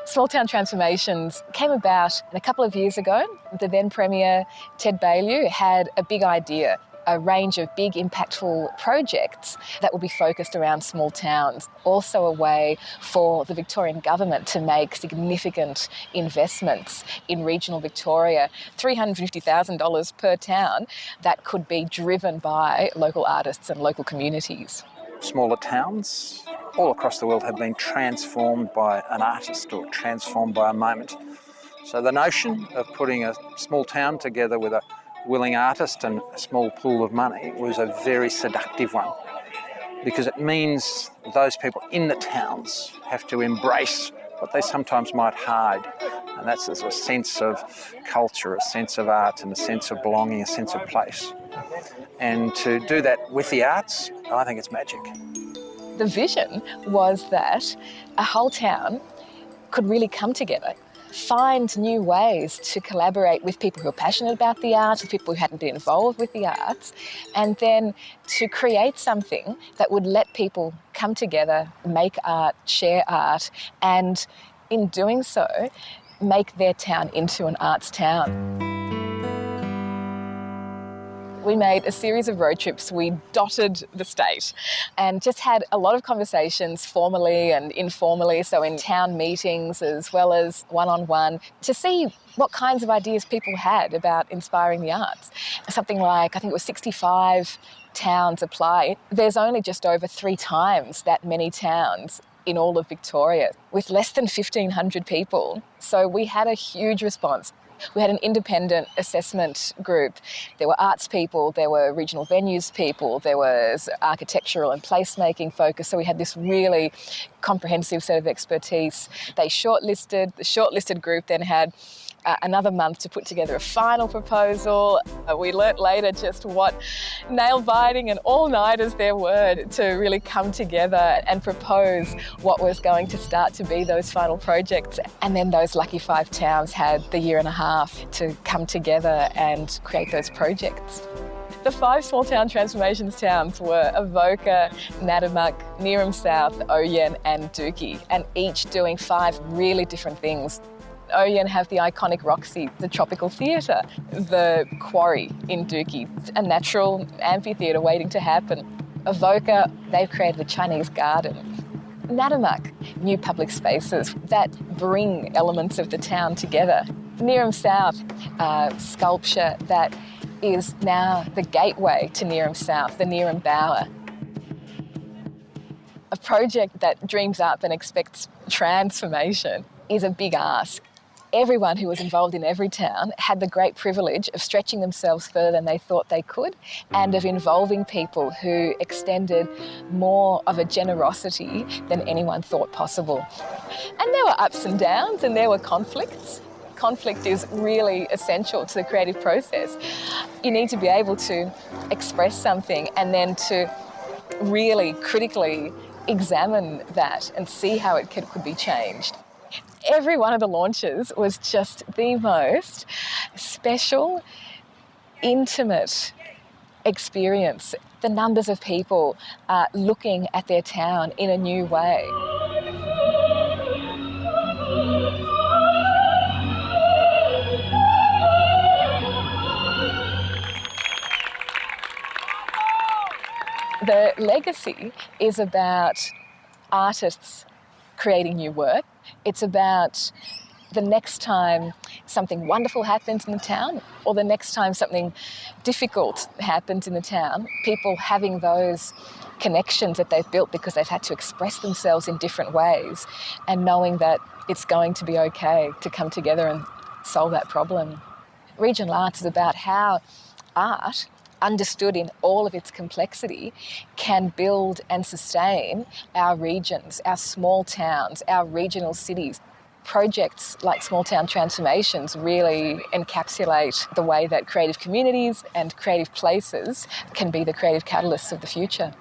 Small town transformations came about a couple of years ago. The then Premier, Ted Baillieu, had a big idea, a range of big impactful projects that will be focused around small towns. Also a way for the Victorian government to make significant investments in regional Victoria, $350,000 per town, that could be driven by local artists and local communities. Smaller towns all across the world have been transformed by an artist or transformed by a moment. So the notion of putting a small town together with a willing artist and a small pool of money was a very seductive one, because it means those people in the towns have to embrace what they sometimes might hide, and that's a sense of culture, a sense of art and a sense of belonging, a sense of place. And to do that with the arts, I think it's magic. The vision was that a whole town could really come together, find new ways to collaborate with people who are passionate about the arts, with people who hadn't been involved with the arts, and then to create something that would let people come together, make art, share art, and in doing so, make their town into an arts town. We made a series of road trips. We dotted the state and just had a lot of conversations formally and informally, so in town meetings as well as one-on-one, to see what kinds of ideas people had about inspiring the arts. Something like, I think it was 65 towns apply. There's only just over 3 times that many towns in all of Victoria, with less than 1,500 people. So we had a huge response. We had an independent assessment group. There were arts people, there were regional venues people, there was architectural and placemaking focus. So we had this really comprehensive set of expertise. They shortlisted. The shortlisted group then had another month to put together a final proposal. We learnt later just what nail-biting and all-nighters there were to really come together and propose what was going to start to be those final projects. And then those lucky 5 towns had the year and a half to come together and create those projects. The 5 small town transformations towns were Avoca, Natimuk, Neerim South, Ouyen and Dookie, and each doing 5 really different things. Ouyen have the iconic Roxy, the tropical theatre, the quarry in Dookie, a natural amphitheatre waiting to happen. Avoca, they've created a Chinese garden. Natimuk, new public spaces that bring elements of the town together. Neerim South, sculpture that is now the gateway to Neerim South, the Neerim Bower. A project that dreams up and expects transformation is a big ask. Everyone who was involved in every town had the great privilege of stretching themselves further than they thought they could, and of involving people who extended more of a generosity than anyone thought possible. And there were ups and downs and there were conflicts. Conflict is really essential to the creative process. You need to be able to express something and then to really critically examine that and see how it could be changed. Every one of the launches was just the most special, intimate experience. The numbers of people looking at their town in a new way. The legacy is about artists creating new work. It's about the next time something wonderful happens in the town, or the next time something difficult happens in the town, people having those connections that they've built because they've had to express themselves in different ways, and knowing that it's going to be okay to come together and solve that problem. Regional arts is about how art, understood in all of its complexity, can build and sustain our regions, our small towns, our regional cities. Projects like Small Town Transformations really encapsulate the way that creative communities and creative places can be the creative catalysts of the future.